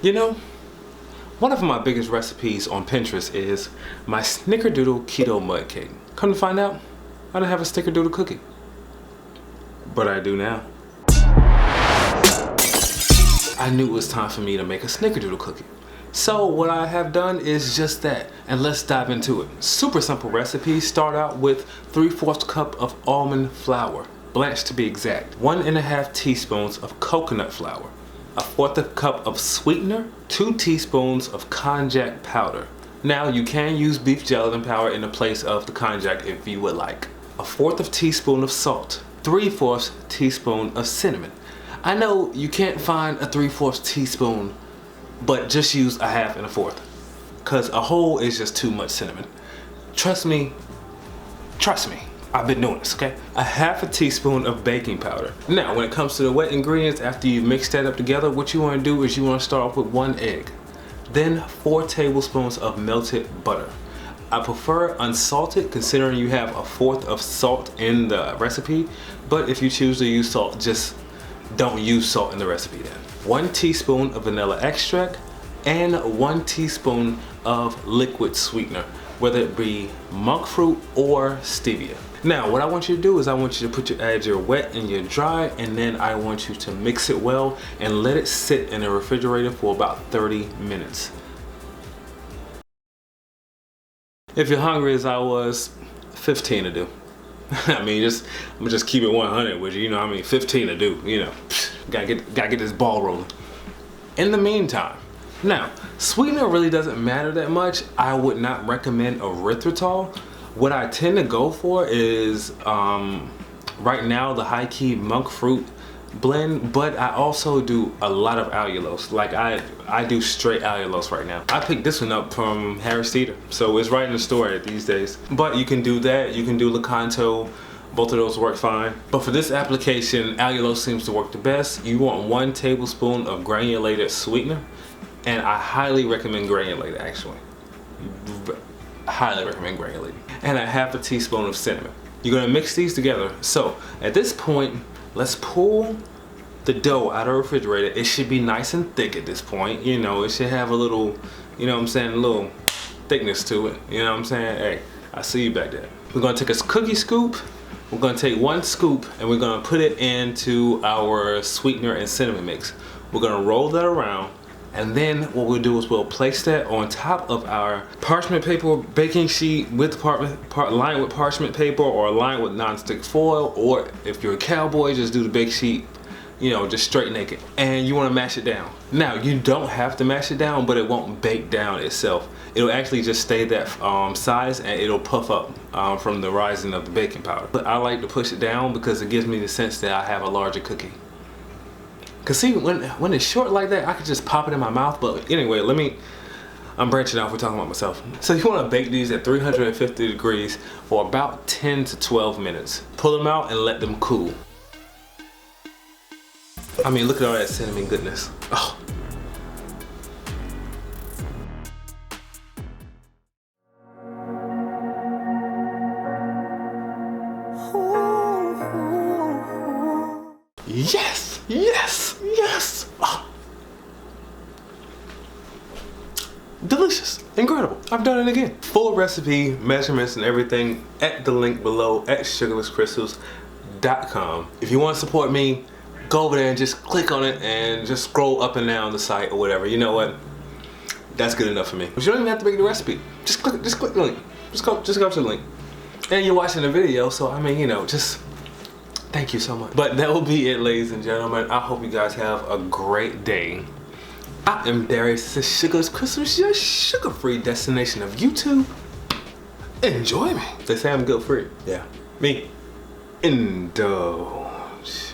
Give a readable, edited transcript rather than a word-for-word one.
You know, one of my biggest recipes on Pinterest is my Snickerdoodle keto mud cake. Come to find out, I don't have a Snickerdoodle cookie, but I do now. I knew it was time for me to make a Snickerdoodle cookie. So what I have done is just that, and let's dive into it. Super simple recipe. Start out with 3/4 cup of almond flour, blanched to be exact, 1½ teaspoons of coconut flour, 1/4 cup of sweetener, 2 teaspoons of konjac powder. Now you can use beef gelatin powder in the place of the konjac if you would like. 1/4 teaspoon of salt, 3/4 teaspoon of cinnamon. I know you can't find a 3/4 teaspoon, but just use 1/2 and 1/4, because a whole is just too much cinnamon. Trust me, I've been doing this, okay? 1/2 teaspoon of baking powder. Now, when it comes to the wet ingredients, after you've mixed that up together, what you want to do is you want to start off with 1 egg. Then 4 tablespoons of melted butter. I prefer unsalted, considering you have 1/4 of salt in the recipe, but if you choose to use salt, just don't use salt in the recipe then. 1 teaspoon of vanilla extract and 1 teaspoon of liquid sweetener, whether it be monk fruit or stevia. Now, what I want you to do is I want you to add your wet and your dry, and then I want you to mix it well and let it sit in the refrigerator for about 30 minutes. If you're hungry as I was, 15 to do. I mean, I'm gonna just keep it 100 with you, you know what I mean? 15 to do, you know. Gotta get this ball rolling. In the meantime, now, sweetener really doesn't matter that much. I would not recommend erythritol. What I tend to go for is, right now, the high key monk fruit blend, but I also do a lot of allulose. Like I do straight allulose right now. I picked this one up from Harris Teeter, so it's right in the store these days. But you can do that, you can do Lecanto, both of those work fine. But for this application, allulose seems to work the best. You want 1 tablespoon of granulated sweetener, and I highly recommend granulated actually. Highly recommend granulated. And 1/2 teaspoon of cinnamon. You're gonna mix these together. So at this point, let's pull the dough out of the refrigerator. It should be nice and thick at this point. You know, it should have a little, you know what I'm saying, a little thickness to it. You know what I'm saying? Hey, I see you back there. We're gonna take a cookie scoop. We're gonna take 1 scoop and we're gonna put it into our sweetener and cinnamon mix. We're gonna roll that around, and then what we'll do is we'll place that on top of our parchment paper baking sheet with lined with parchment paper or lined with non-stick foil, or if you're a cowboy, just do the bake sheet, you know, just straight naked. And you want to mash it down. Now, you don't have to mash it down, but it won't bake down itself. It'll actually just stay that size, and it'll puff up from the rising of the baking powder. But I like to push it down because it gives me the sense that I have a larger cookie. Cause see, when it's short like that, I could just pop it in my mouth. But anyway, I'm branching off, we're talking about myself. So you wanna bake these at 350 degrees for about 10 to 12 minutes. Pull them out and let them cool. I mean, look at all that cinnamon goodness. Oh. Yes, yes, yes. Oh. Delicious, incredible. I've done it again. Full recipe, measurements and everything at the link below at sugarlesscrystals.com. If you want to support me, go over there and just click on it and just scroll up and down the site or whatever. You know what? That's good enough for me. But you don't even have to make the recipe. Just click the link. Just go to the link. And you're watching the video, so I mean, you know, just thank you so much. But that will be it, ladies and gentlemen. I hope you guys have a great day. I am Darius. This is Sugarless Crystals, your sugar-free destination of YouTube. Enjoy me. They say I'm guilt-free. Yeah. Me. Indulge.